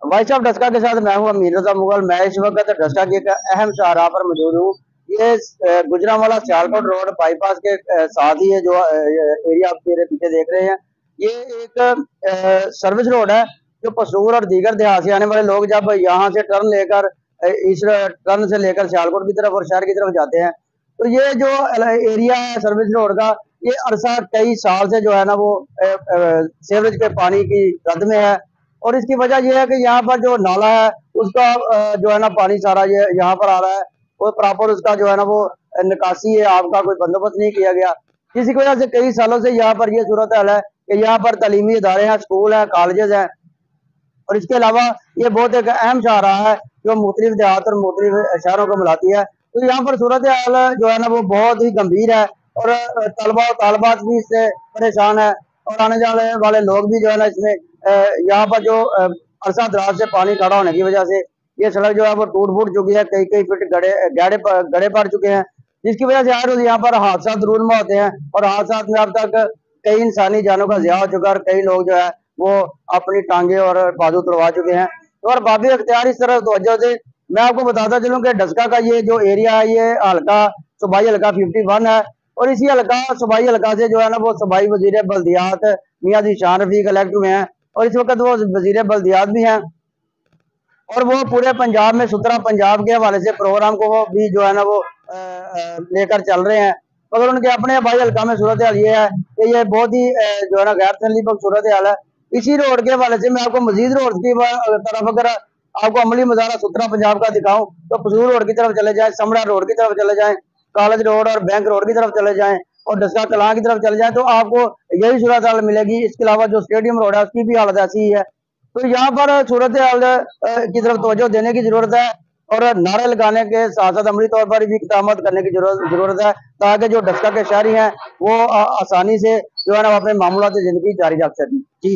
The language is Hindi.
भाई साहब डस्का के साथ मैं हूँ अमीर रजा मुगल। मैं इस वक्त डस्का की एक अहम शाहराह पर मौजूद हूँ। ये गुजरांवाला सियालकोट रोड बाईपास के साथ ही है जो एरिया आप मेरे पीछे देख रहे हैं। ये एक सर्विस रोड है जो पसूर और दीगर देहात से आने वाले लोग जब यहाँ से टर्न लेकर इस टर्न से लेकर सियालकोट की तरफ और शहर की तरफ जाते हैं तो ये जो एरिया है सर्विस रोड का, ये अरसा कई साल से जो है ना वो सीवरेज के पानी की जद में है। और इसकी वजह यह है कि यहाँ पर जो नाला है उसका जो है ना पानी सारा ये यहाँ पर आ रहा है और प्रॉपर उसका जो है ना वो निकासी है, आपका कोई बंदोबस्त नहीं किया गया, जिसकी वजह से कई सालों से यहाँ पर ये सूरत हाल है कि यहाँ पर तालीमी इदारे हैं, स्कूल हैं, कॉलेजेस हैं। और इसके अलावा ये बहुत एक अहम शाहराह है जो मुख्तलिफ देहात और मुख्तलिफ शहरों को मिलाती है। तो यहाँ पर सूरत हाल जो है ना वो बहुत ही गंभीर है और तलबा और तालबात भी इससे परेशान है और आने जाने वाले लोग भी जो है ना इसमें यहाँ पर जो अरसा दराज से पानी खड़ा होने की वजह से ये सड़क जो है वो टूट फूट चुकी है, कई कई फीट गड़े पड़ चुके हैं, जिसकी वजह से हर रोज यहाँ पर हादसा जरूर में होते हैं। और हादसा में अब तक कई इंसानी जानों का ज़िया हो चुका है और कई लोग जो है वो अपनी टांगे और बाजू तोड़वा चुके हैं। तो और बाबी अख्तियार इस तरह तवज्जो दे। मैं आपको बताता चलूँ कि डस्का का ये जो एरिया है ये हल्का सूबाई हल्का 51 है और इसी हल्का सूबाई हल्का से जो है ना वो सूबाई वजीर बल्दियात मियां जीशान रफीक इलेक्ट हुए हैं और इस वक्त वो वजीर बल्दियात भी हैं और वो पूरे पंजाब में सुथरा पंजाब के हवाले से प्रोग्राम को वो भी जो है ना वो लेकर चल रहे हैं। मगर उनके अपने भाई हल्का में सूरत हाल ये है कि ये बहुत ही जो है ना गैर तकलीफ सूरत हाल है। इसी रोड के हवाले से मैं आपको मजीद रोड की तरफ अगर आपको अमली मजारा सुथरा पंजाब का दिखाऊं तो पसूर रोड की तरफ चले जाएं, समड़ा रोड की तरफ चले जाएं, कॉलेज रोड और बैंक रोड की तरफ चले जाएं और डस्का कलां की तरफ चले जाएं तो आपको यही सूरत हाल मिलेगी। इसके अलावा जो स्टेडियम रोड है उसकी भी हालत ऐसी ही है। तो यहाँ पर सूरत हाल की तरफ तवज्जो देने की जरूरत है और नारे लगाने के साथ साथ अमली तौर पर भी इक़दाम करने की जरूरत है ताकि जो डस्का के शहरी हैं वो आसानी से जो है ना अपने मामूलात ज़िंदगी जारी रख सकें। जी।